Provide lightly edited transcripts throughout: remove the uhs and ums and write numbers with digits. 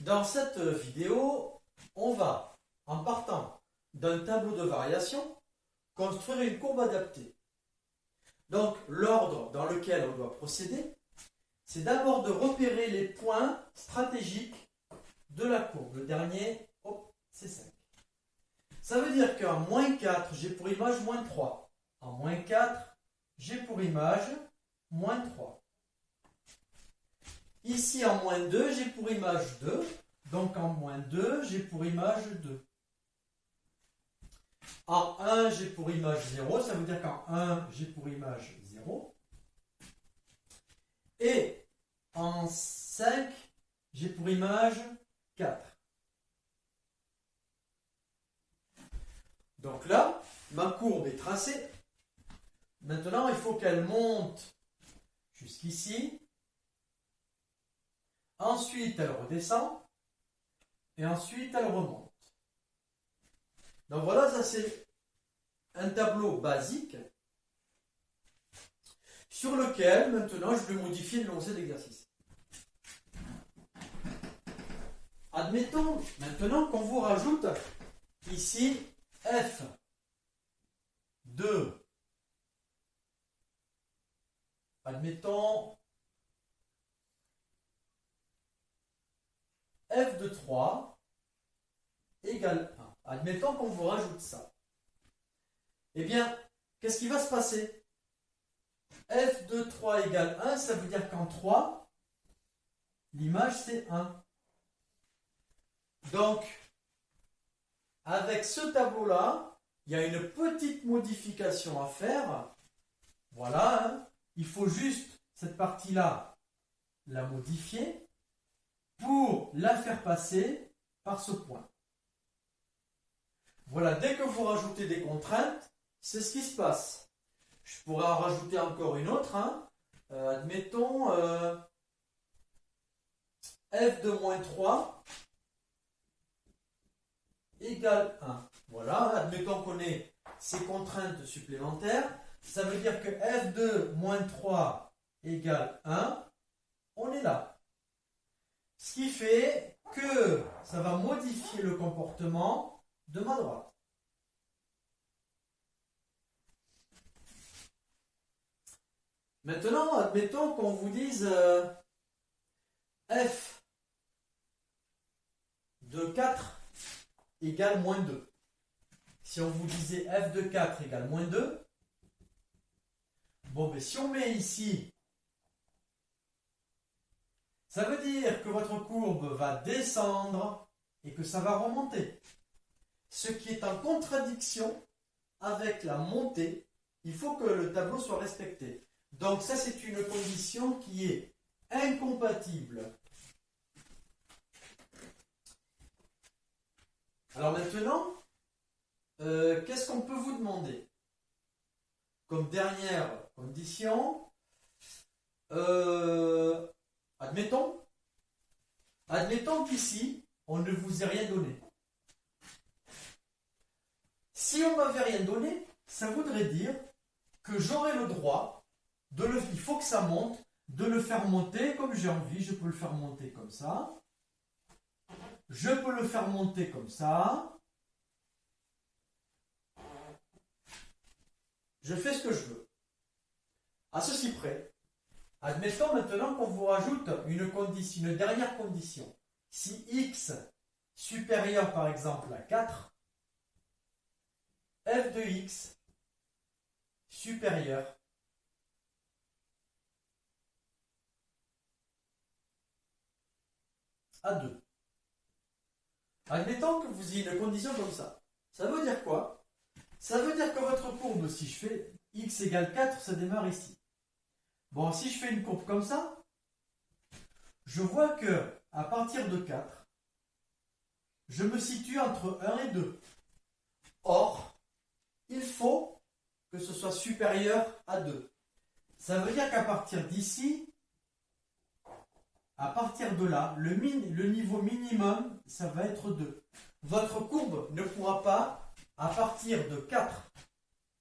Dans cette vidéo, on va, en partant d'un tableau de variation, construire une courbe adaptée. Donc, l'ordre dans lequel on doit procéder, c'est d'abord de repérer les points stratégiques de la courbe. Le dernier, c'est 5. Ça veut dire qu'en moins 4, j'ai pour image moins 3. En moins 4, j'ai pour image moins 3. Ici, en moins 2, j'ai pour image 2. Donc, en moins 2, j'ai pour image 2. En 1, j'ai pour image 0. Ça veut dire qu'en 1, j'ai pour image 0. Et en 5, j'ai pour image 4. Donc là, ma courbe est tracée. Maintenant, il faut qu'elle monte jusqu'ici. Ensuite, elle redescend. Et ensuite, elle remonte. Donc voilà, ça c'est un tableau basique sur lequel, maintenant, je vais modifier l'énoncé d'exercice. Admettons maintenant qu'on vous rajoute ici f de, admettons, f de 3 égale 1. Admettons qu'on vous rajoute ça. Eh bien, qu'est-ce qui va se passer? F de 3 égale 1, ça veut dire qu'en 3, l'image c'est 1. Donc, avec ce tableau-là, il y a une petite modification à faire. Voilà, hein. Il faut juste cette partie-là la modifier pour la faire passer par ce point. Voilà, dès que vous rajoutez des contraintes, c'est ce qui se passe. Je pourrais en rajouter encore une autre. Admettons f de moins 3 égale 1. Voilà, admettons qu'on ait ces contraintes supplémentaires. Ça veut dire que f de moins 3 égale 1. On est là. Ce qui fait que ça va modifier le comportement de ma droite. Maintenant, admettons qu'on vous dise f de 4 égale moins 2. Si on vous disait f de 4 égale moins 2, bon, ben, si on met ici, ça veut dire que votre courbe va descendre et que ça va remonter. Ce qui est en contradiction avec la montée, il faut que le tableau soit respecté. Donc ça, c'est une condition qui est incompatible. Alors maintenant, qu'est-ce qu'on peut vous demander? Comme dernière condition, admettons qu'ici, on ne vous ait rien donné. Si on ne m'avait rien donné, ça voudrait dire que j'aurais le droit il faut que ça monte, de le faire monter comme j'ai envie. Je peux le faire monter comme ça. Je peux le faire monter comme ça. Je fais ce que je veux. À ceci près. Admettons maintenant qu'on vous rajoute une dernière condition. Si x supérieur par exemple à 4, f de x supérieur à 2. Admettons que vous ayez une condition comme ça. Ça veut dire quoi? Ça veut dire que votre courbe, si je fais x égale 4, ça démarre ici. Bon, si je fais une courbe comme ça, je vois que à partir de 4, je me situe entre 1 et 2. Or, il faut que ce soit supérieur à 2. Ça veut dire qu'à partir d'ici, à partir de là, le niveau minimum, ça va être 2. Votre courbe ne pourra pas, à partir de 4,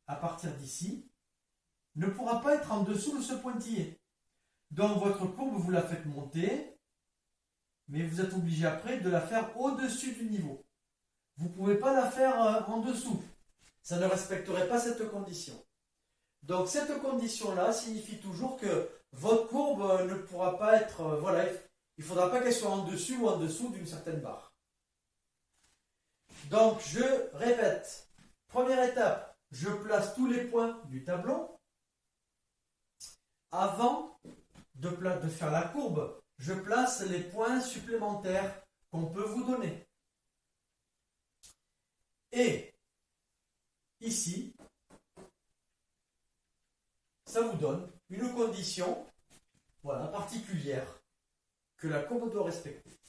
à partir d'ici, ne pourra pas être en dessous de ce pointillé. Donc votre courbe, vous la faites monter, mais vous êtes obligé après de la faire au-dessus du niveau. Vous ne pouvez pas la faire en dessous. Ça ne respecterait pas cette condition. Donc cette condition-là signifie toujours que votre courbe ne pourra pas être... voilà, il ne faudra pas qu'elle soit en dessus ou en dessous d'une certaine barre. Donc je répète. Première étape, je place tous les points du tableau. Avant de faire la courbe, je place les points supplémentaires qu'on peut vous donner. Et ici, ça vous donne une condition, voilà, particulière que la courbe doit respecter.